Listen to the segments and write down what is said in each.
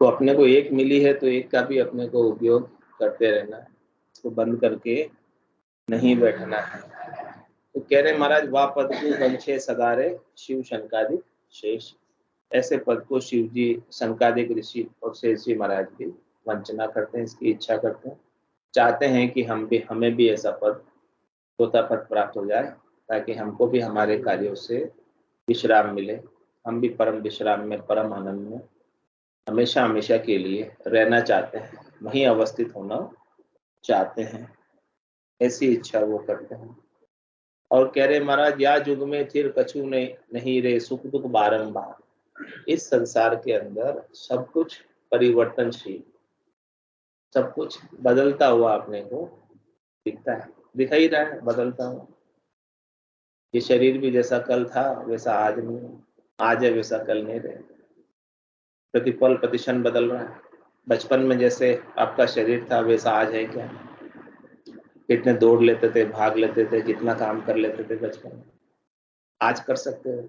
तो अपने को एक मिली है तो एक का भी अपने को उपयोग करते रहना है, इसको बंद करके नहीं बैठना है। तो कह रहे महाराज, वा पद को वंशे सदारे शिव शंकादिक शेष। ऐसे पद को शिव जी, शंकादिक ऋषि और शेष जी महाराज भी वंचना करते हैं, इसकी इच्छा करते हैं, चाहते हैं कि हमें भी ऐसा पद, तोता पद प्राप्त हो जाए, ताकि हमको भी हमारे कार्यों से विश्राम मिले, हम भी परम विश्राम में, परम आनंद में हमेशा हमेशा के लिए रहना चाहते हैं, वहीं अवस्थित होना चाहते हैं, ऐसी इच्छा वो करते हैं। और कह रहे महाराज, या युग में थिर कछु नहीं रे सुख दुख बारंबार। इस संसार के अंदर सब कुछ परिवर्तनशील, सब कुछ बदलता हुआ अपने को दिखता है, दिखाई रहा है बदलता हुआ। ये शरीर भी जैसा कल था वैसा आज नहीं, आज है वैसा कल नहीं रहे, प्रतिपल प्रतिक्षण बदल रहा है। बचपन में जैसे आपका शरीर था वैसा आज है क्या? कितने दौड़ लेते थे, भाग लेते थे, कितना काम कर लेते थे बचपन में, आज कर सकते हो?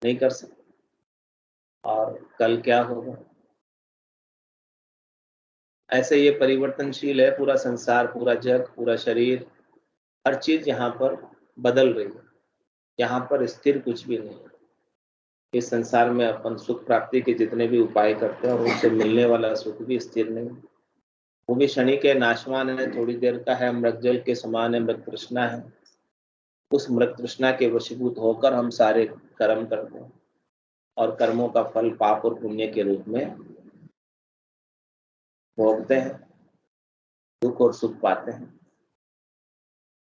नहीं कर सकते। और कल क्या होगा? ऐसे ये परिवर्तनशील है पूरा संसार, पूरा जग, पूरा शरीर, हर चीज यहाँ पर बदल रही है, यहाँ पर स्थिर कुछ भी नहीं है। इस संसार में अपन सुख प्राप्ति के जितने भी उपाय करते हैं और उनसे मिलने वाला सुख भी स्थिर नहीं, वो भी क्षणिक है, नाशवान है, थोड़ी देर का है, मृग जल के समान है, मृग तृष्णा है। उस मृग तृष्णा के वशीभूत होकर हम सारे कर्म करते हैं और कर्मों का फल पाप और पुण्य के रूप में भोगते हैं, दुख और सुख पाते हैं।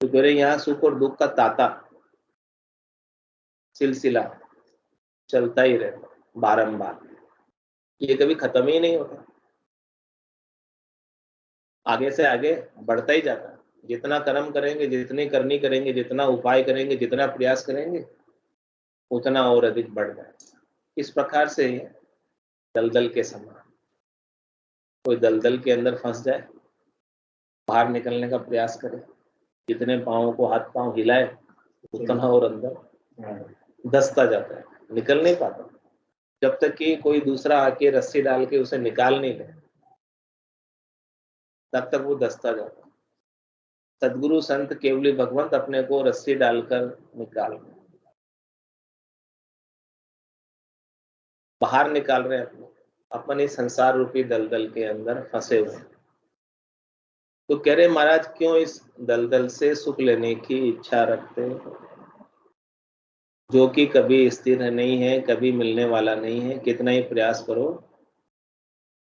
तो कह रहे यहाँ सुख और दुख का ताता सिलसिला चलता ही रहता बारंबार, ये कभी खत्म ही नहीं होता, आगे से आगे बढ़ता ही जाता है। जितना कर्म करेंगे, जितनी करनी करेंगे, जितना उपाय करेंगे, जितना प्रयास करेंगे, उतना और अधिक बढ़ जाएगा। इस प्रकार से दलदल के समान, कोई दलदल के अंदर फंस जाए, बाहर निकलने का प्रयास करे, जितने पाँवों को हाथ पाँव हिलाए उतना और अंदर धंसता जाता है, निकल नहीं पाता, जब तक कि कोई दूसरा आके रस्सी डाल के उसे निकाल नहीं ले, तब तक वो धंसता जाता है। सदगुरु संत केवली भगवंत अपने को रस्सी डालकर निकाल, बाहर निकाल रहे हैं, अपन इस संसार रूपी दलदल के अंदर फंसे हुए। तो कह रहे महाराज, क्यों इस दलदल से सुख लेने की इच्छा रखते हैं, जो कि कभी स्थिर नहीं है, कभी मिलने वाला नहीं है। कितना ही प्रयास करो,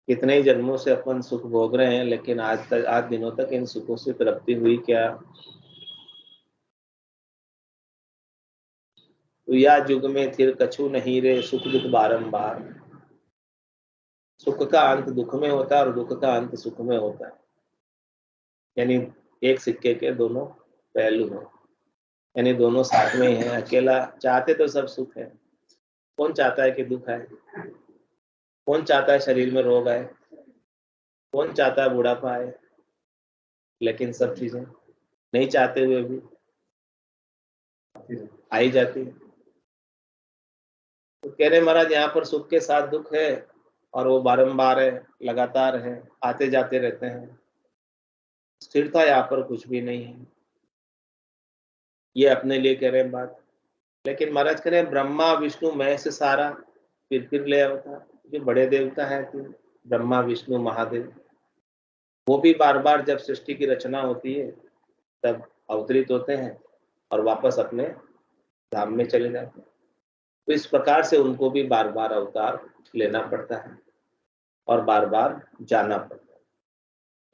कितने ही जन्मों से अपन सुख भोग रहे हैं, लेकिन आज दिनों तक इन सुखों से तृप्ति हुई क्या? तो या युग में थिर कछु नहीं रे सुख दुख बारंबार। सुख का अंत दुख में होता है और दुख का अंत सुख में होता है, यानी एक सिक्के के दोनों पहलू हैं, यानी दोनों साथ में ही है। अकेला चाहते तो सब सुख है, कौन चाहता है कि दुख आए? कौन चाहता है शरीर में रोग आए? कौन चाहता है बुढ़ापा आए? लेकिन सब चीजें नहीं चाहते हुए भी आ ही जाती है। तो कह रहे महाराज, यहाँ पर सुख के साथ दुख है और वो बारंबार है, लगातार है, आते जाते रहते हैं, स्थिरता यहाँ पर कुछ भी नहीं है। ये अपने लिए कह रहे हैं बात, लेकिन महाराज कह रहे हैं ब्रह्मा विष्णु महेश सारा फिर ले अवतार। जो बड़े देवता है कि ब्रह्मा विष्णु महादेव, वो भी बार बार जब सृष्टि की रचना होती है तब अवतरित होते हैं और वापस अपने धाम में चले जाते हैं। तो इस प्रकार से उनको भी बार बार अवतार लेना पड़ता है और बार बार जाना पड़ता है।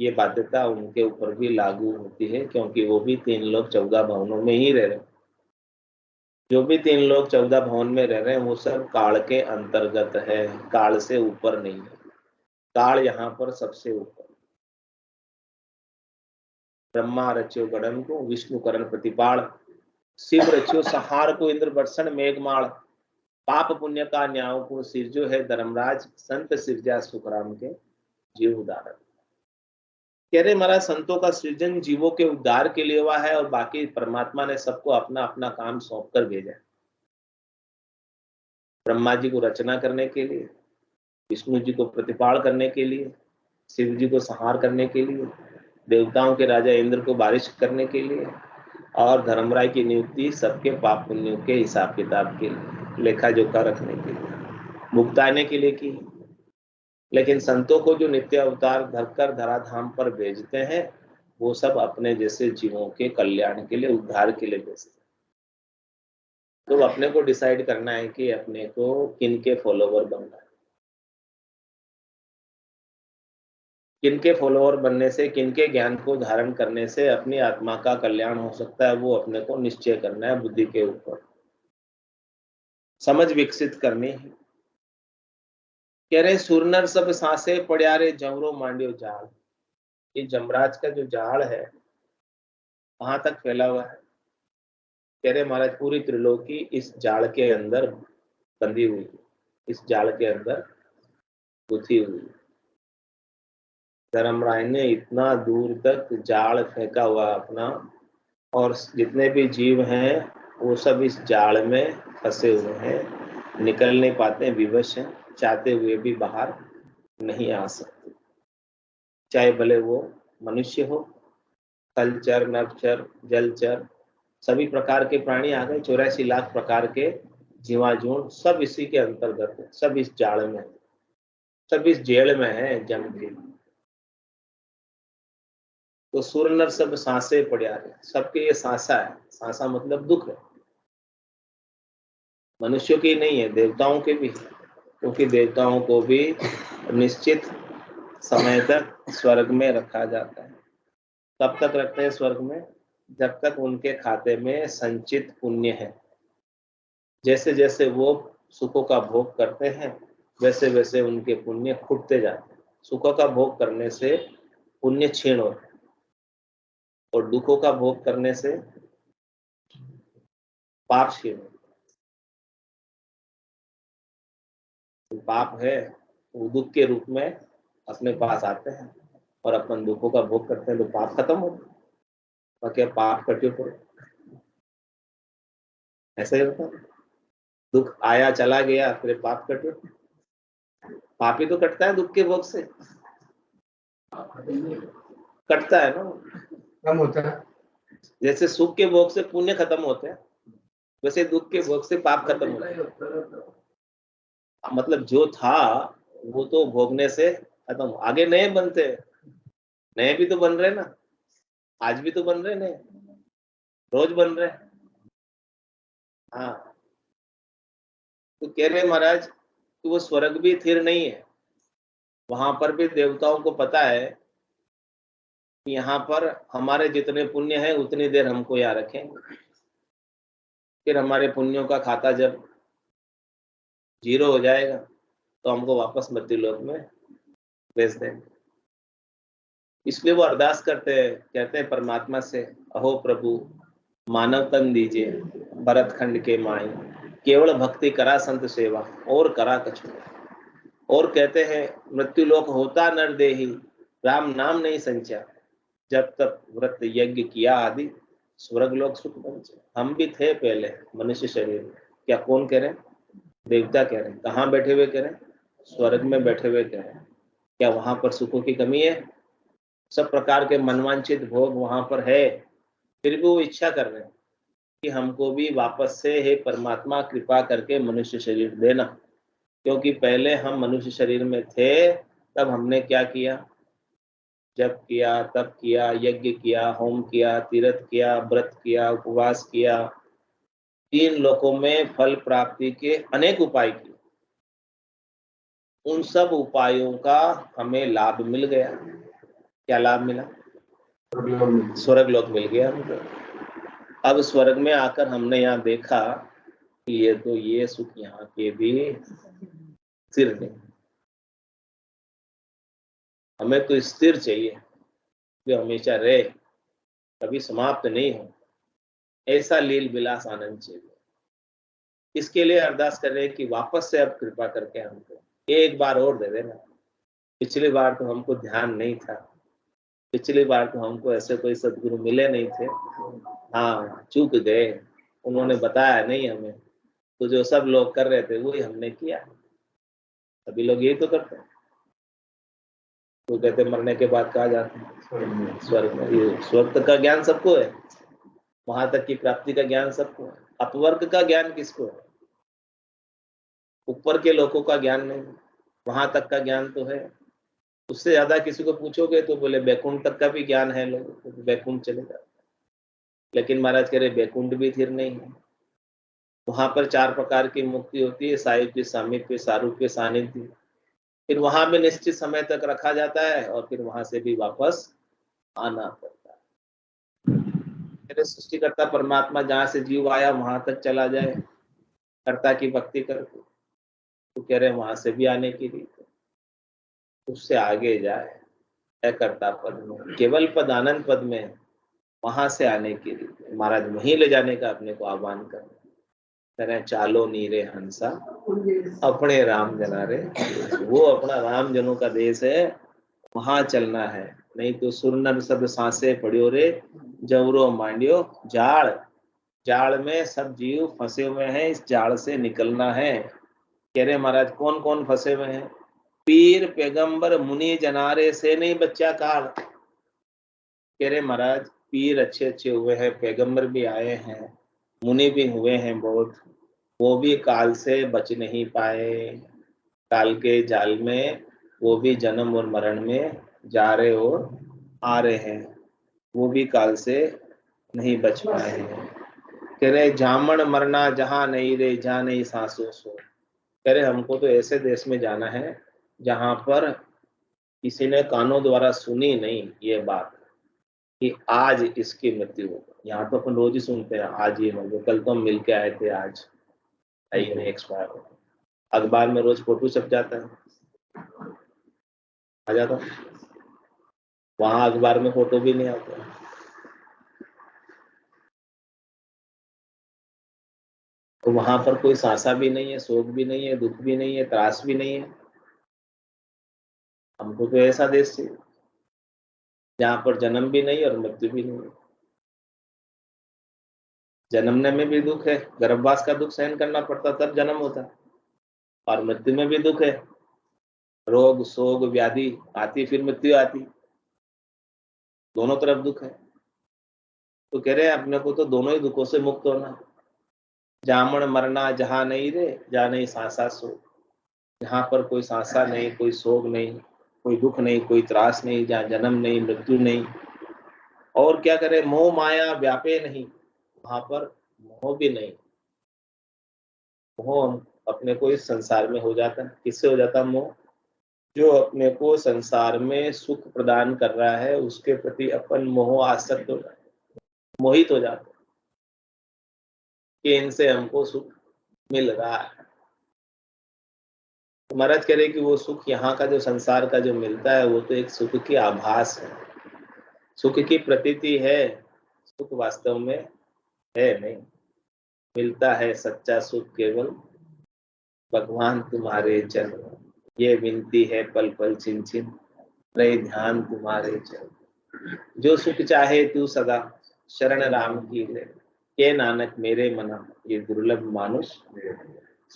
ये बाध्यता उनके ऊपर भी लागू होती है, क्योंकि वो भी 3 लोक 14 भवनों में ही रह रहे हैं। जो भी 3 लोक 14 भवन में रह रहे हैं वो सब काल के अंतर्गत है, काल से ऊपर नहीं है। काल यहाँ पर सबसे ऊपर। ब्रह्मा रच्यो गणन को, विष्णु करण प्रतिपाल, शिव रच्यो संहार को, इंद्र वर्षण मेघमाल, पाप पुण्य का न्याय को, सिरजो है धर्मराज, संत सिरजा सुखराम के जीव उदाहरण। कह रहे महाराज, संतों का सृजन जीवों के उद्धार के लिए हुआ है और बाकी परमात्मा ने सबको अपना अपना काम सौंप कर भेजा है। ब्रह्मा जी को रचना करने के लिए, विष्णु जी को प्रतिपाल करने के लिए, शिव जी को संहार करने के लिए, देवताओं के राजा इंद्र को बारिश करने के लिए, और धर्मराय की नियुक्ति सबके पाप पुण्यों के हिसाब किताब के लिए, लेखा जोखा रखने के लिए, भुगताने के लिए की। लेकिन संतों को जो नित्य अवतार धरकर धराधाम पर भेजते हैं, वो सब अपने जैसे जीवों के कल्याण के लिए, उद्धार के लिए भेजते हैं। तो अपने को डिसाइड करना है कि अपने को किन के फॉलोवर बनना है। किनके फॉलोअर बनने से, किनके ज्ञान को धारण करने से अपनी आत्मा का कल्याण हो सकता है, वो अपने को निश्चय करना है, बुद्धि के ऊपर समझ विकसित करनी है। कह रहे सुरनर सब सांसे पड़ियारे जमरो मांडियो जाल। ये जमराज का जो जाल है कहाँ तक फैला हुआ है? कह रहे महाराज पूरी त्रिलोकी इस जाल के अंदर बंधी हुई है, इस जाल के अंदर गुथी हुई है। धर्मराय ने इतना दूर तक जाल फेंका हुआ अपना, और जितने भी जीव हैं वो सब इस जाल में फंसे हुए हैं, निकल नहीं पाते, विवश हैं, चाहते हुए भी बाहर नहीं आ सकते। चाहे भले वो मनुष्य हो, थलचर, नभचर, जलचर, सभी प्रकार के प्राणी आ गए, 84 लाख प्रकार के जीवाजून, सब इसी के अंतर्गत है, सब इस जाल में है, सब इस जेल में है जम के। तो सुर नर सब सांसे पड़िया रहे, सबके ये सांसा है। सांसा मतलब दुख है, मनुष्यों की नहीं है, देवताओं के भी, क्योंकि देवताओं को भी निश्चित समय तक स्वर्ग में रखा जाता है। कब तक रखते हैं स्वर्ग में? जब तक उनके खाते में संचित पुण्य है। जैसे जैसे वो सुखों का भोग करते हैं, वैसे वैसे उनके पुण्य खुटते जाते हैं। सुखों का भोग करने से पुण्य क्षीण होते हैं, और दुखों का भोग करने से पाप क्षीण होते हैं। पाप है वो दुख के रूप में अपने पास आते हैं, और अपन दुखों का भोग करते हैं तो पाप खत्म होते हैं। और क्या पाप कटे पड़े, ऐसा ही होता है। दुख आया चला गया, फिर पाप कटे। पाप ही तो कटता है दुख के भोग से, कटता है ना, कम होता है। जैसे सुख के भोग से पुण्य खत्म होते हैं, वैसे दुख के भोग से पाप खत्म होते हैं। मतलब जो था वो तो भोगने से खत्म, आगे नए बनते हैं। नए भी तो बन रहे ना, आज भी तो बन रहे नए, रोज बन रहे। हाँ, तो कह रहे महाराज कि वो स्वर्ग भी स्थिर नहीं है, वहां पर भी देवताओं को पता है कि यहाँ पर हमारे जितने पुण्य है उतनी देर हमको यहाँ रखेंगे, फिर हमारे पुण्यों का खाता जब जीरो हो जाएगा तो हमको वापस मृत्युलोक में भेज देंगे। इसलिए वो अरदास करते हैं, कहते हैं परमात्मा से, अहो प्रभु मानव तन दीजिए भरत खंड के माई, केवल भक्ति करा संत सेवा और करा कछु। और कहते हैं मृत्युलोक होता नर देही, राम नाम नहीं संचा, जब तक व्रत यज्ञ किया आदि स्वर्ग लोक सुख पहुंचे। हम भी थे पहले मनुष्य शरीर में, क्या कौन कह रहे हैं? देवता कह रहे हैं। कहाँ बैठे हुए कह रहे हैं? स्वर्ग में बैठे हुए कह रहे हैं। क्या वहां पर सुखों की कमी है? सब प्रकार के मनवांछित भोग वहां पर है, फिर भी वो इच्छा कर रहे हैं कि हमको भी वापस से हे परमात्मा कृपा करके मनुष्य शरीर देना। क्योंकि पहले हम मनुष्य शरीर में थे, तब हमने क्या किया? जप किया, तप किया, यज्ञ किया, होम किया, तीर्थ किया, व्रत किया, उपवास किया, 3 लोकों में फल प्राप्ति के अनेक उपाय किए। उन सब उपायों का हमें लाभ मिल गया। क्या लाभ मिला? स्वर्ग लोक मिल गया हमको। अब स्वर्ग में आकर हमने यहाँ देखा कि ये सुख यहाँ के भी स्थिर नहीं। हमें तो स्थिर चाहिए, जो हमेशा रहे, कभी समाप्त नहीं हो, ऐसा लील विलास आनंद चाहिए। इसके लिए अरदास कर रहे हैं कि वापस से अब कृपा करके हमको एक बार और दे देना। पिछली बार तो हमको ध्यान नहीं था, पिछली बार तो हमको ऐसे कोई सदगुरु मिले नहीं थे। हाँ, चूक गए, उन्होंने बताया नहीं हमें, तो जो सब लोग कर रहे थे वही हमने किया। सभी लोग यही तो करते हैं। तो कहते मरने के बाद कहा जाता है स्वर्ग में। ये स्वर्ग तक का ज्ञान सबको है, वहां तक की प्राप्ति का ज्ञान सबको है, अपवर्ग का ज्ञान किसको है? ऊपर के लोगों का ज्ञान नहीं, वहां तक का ज्ञान तो है। उससे ज्यादा किसी को पूछोगे तो बोले बैकुंठ तक का भी ज्ञान है लोगों को, तो बैकुंठ चले जाते। लेकिन महाराज कह रहे बैकुंठ भी स्थिर नहीं है। वहां पर 4 प्रकार की मुक्ति होती है, सायुज्य, सामीप्य, सारूप्य, सानिध्य। फिर वहां भी निश्चित समय तक रखा जाता है और फिर वहां से भी वापस आना पड़ता है। मेरे सृष्टिकर्ता परमात्मा जहाँ से जीव आया वहां तक चला जाए कर्ता की भक्ति करके, तो कह रहे वहां से भी आने की रीत है, उससे आगे जाए अकर्ता पद में, केवल पद आनंद पद में, वहां से आने की रीत है। महाराज वहीं ले जाने का अपने को आह्वान कर रहे, चालो नीरे हंसा अपने राम जना रे। वो अपना राम जनों का देश है, वहां चलना है। नहीं तो सुरनर सब सांसे पड़ियो रे, जवरो मांडियो जाड़। जाड़ में सब जीव फंसे हुए हैं, इस जाड़ से निकलना है। कह रहे महाराज कौन कौन फंसे हुए हैं? पीर पैगंबर मुनि जनारे से नहीं बच्चा काल। कह रहे महाराज पीर अच्छे अच्छे हुए हैं, पैगंबर भी आए हैं, मुनि भी हुए हैं बहुत, वो भी काल से बच नहीं पाए। काल के जाल में वो भी जन्म और मरण में जा रहे और आ रहे हैं, वो भी काल से नहीं बच पाए हैं। कह रहे जामन मरना जहां नहीं रे, जहां नहीं सांसों सो। कह रहे हमको तो ऐसे देश में जाना है जहां पर किसी ने कानों द्वारा सुनी नहीं ये बात कि आज इसकी मृत्यु हो। यहाँ तो अपन रोज ही सुनते हैं आज ये मर गए, कल तो हम मिल के आए थे, आज आई नहीं एक्सपायर हो। अखबार में रोज फोटो छप जाता है, आ जाता, वहां अखबार में फोटो भी नहीं आता। तो वहां पर कोई सासा भी नहीं है, शोक भी नहीं है, दुख भी नहीं है, त्रास भी नहीं है। हमको तो ऐसा देश चाहिए जहाँ पर जन्म भी नहीं और मृत्यु भी नहीं है। जन्मने में भी दुख है, गर्भवास का दुख सहन करना पड़ता तब जन्म होता है, और मृत्यु में भी दुख है, रोग शोक व्याधि आती फिर मृत्यु आती, दोनों तरफ दुख है। तो कह रहे हैं अपने को तो दोनों ही दुखों से मुक्त होना। जामन मरना जहां नहीं रे, जहां नहीं सांसा सो। जहां पर कोई सांसा नहीं, कोई शोक नहीं, कोई दुख नहीं, कोई त्रास नहीं, जहाँ जन्म नहीं मृत्यु नहीं। और क्या करे, मोह माया व्यापे नहीं, वहां पर मोह भी नहीं। मोह अपने को इस संसार में हो जाता है, किससे हो जाता है मोह? जो अपने को संसार में सुख प्रदान कर रहा है उसके प्रति अपन मोह आसक्त हो जाता है, मोहित हो जाता है कि इनसे हमको सुख मिल रहा है। तो महाराज कह रहे कि वो सुख यहाँ का जो संसार का जो मिलता है वो तो एक सुख की आभास है, सुख की प्रतीति है, सुख वास्तव में है नहीं। मिलता है सच्चा सुख केवल भगवान तुम्हारे चरण, ये विनती है पल पल छिन छिन, रहे ध्यान तुम्हारे चरण। जो सुख चाहे तू सदा, शरण राम की ले, के नानक मेरे मना, ये दुर्लभ मानुष।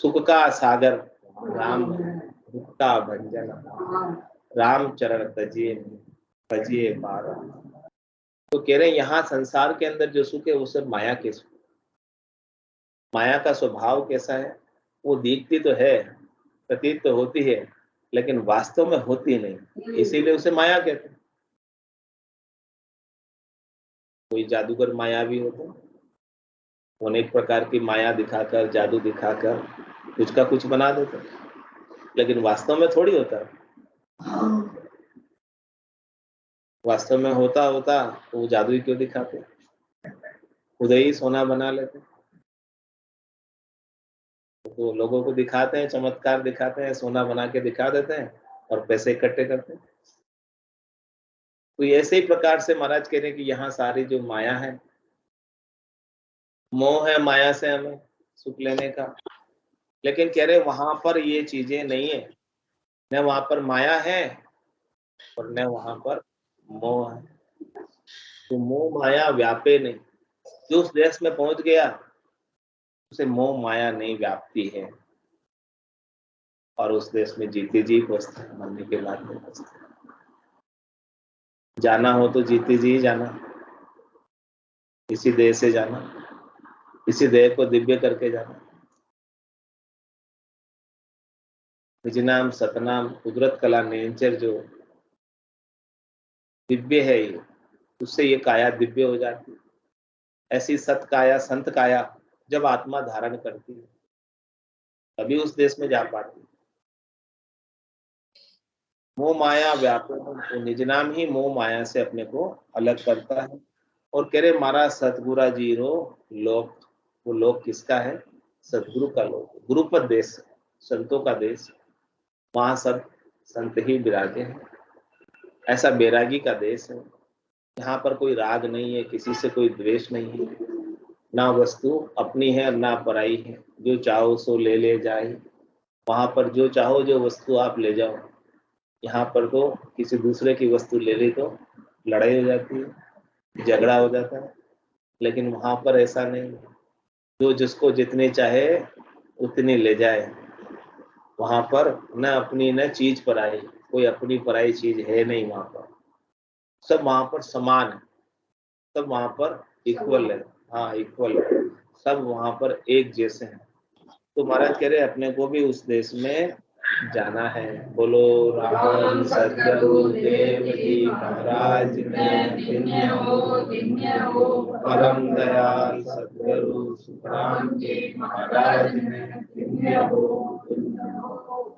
सुख का सागर राम, दुख का भंजन राम चरण तजिए, तजिए पारा। तो कह रहे हैं यहाँ संसार के अंदर जो सुख है वो सब माया के सुख। माया का स्वभाव कैसा है? वो दिखती तो है, प्रतीत तो होती है, लेकिन वास्तव में होती नहीं, इसीलिए उसे माया कहते हैं। कोई जादूगर मायावी होते हैं, अनेक प्रकार की माया दिखाकर, जादू दिखाकर कुछ का कुछ बना देते हैं, लेकिन वास्तव में थोड़ी होता है। वास्तव में होता होता तो वो जादू ही क्यों दिखाते, खुद ही सोना बना लेते। तो लोगों को दिखाते हैं, चमत्कार दिखाते हैं, सोना बना के दिखा देते हैं और पैसे इकट्ठे करते हैं। तो ऐसे ही प्रकार से महाराज कह रहे हैं कि यहाँ सारी जो माया है, मोह है माया से हमें सुख लेने का, लेकिन कह रहे वहां पर ये चीजें नहीं है, न वहां पर माया है और न वहां पर मोह है। तो मोह माया व्यापे नहीं, जो उस देश में पहुंच गया उसे मोह माया नहीं व्यापती है। और उस देश में जीते जी पहुंचते, मरने के बाद नहीं पहुंचते। जाना हो तो जीते जी जाना, इसी देह से जाना, इसी देह को दिव्य करके जाना। निजनाम सतनाम कुदरत कला नेचर जो दिव्य है, ये उससे ये काया दिव्य हो जाती है। ऐसी सत काया संत काया जब आत्मा धारण करती है तभी उस देश में जा पाती है। मोह माया व्यापक, तो निज नाम ही मोह माया से अपने को अलग करता है। और कह रहे महाराज सतगुरा जी रो लोक, वो लोक किसका है? सतगुरु का लोक, गुरुपद देश, संतों का देश। वहां सब संत ही विराजे हैं। ऐसा बैरागी का देश है, यहाँ पर कोई राग नहीं है, किसी से कोई द्वेष नहीं है, ना वस्तु अपनी है ना पराई है, जो चाहो सो ले ले जाए। वहां पर जो चाहो जो वस्तु आप ले जाओ। यहाँ पर तो किसी दूसरे की वस्तु ले ली तो लड़ाई हो जाती है, झगड़ा हो जाता है। लेकिन वहां पर ऐसा नहीं, जो जिसको जितने चाहे उतनी ले जाए। वहां पर न अपनी न चीज पराई, कोई अपनी पराई चीज है नहीं वहां पर। सब वहां पर समान है, सब वहां पर इक्वल है। हाँ इक्वल है, सब वहां पर एक जैसे हैं। तो महाराज कह रहे अपने को भी उस देश में जाना है। बोलो राम सतगुरुदेव जी महाराज धन्य हो परम दयाल सतगुरु सुखराम जी महाराज धन्य हो।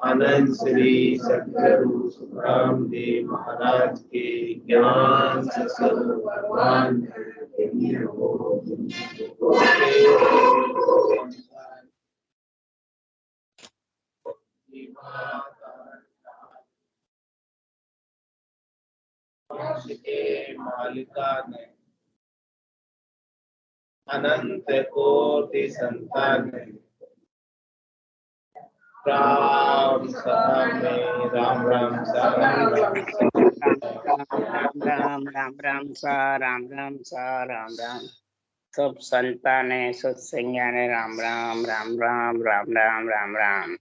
आनंद श्री सतगुरु सुखराम जी महाराज के ज्ञान सत्संग भगवान धन्य हो। के मालिका ने अनंत कोटि संतान राम सदा में राम राम सा राम राम सब संतान है, सत्संज्ञान है। राम राम राम राम राम राम राम राम।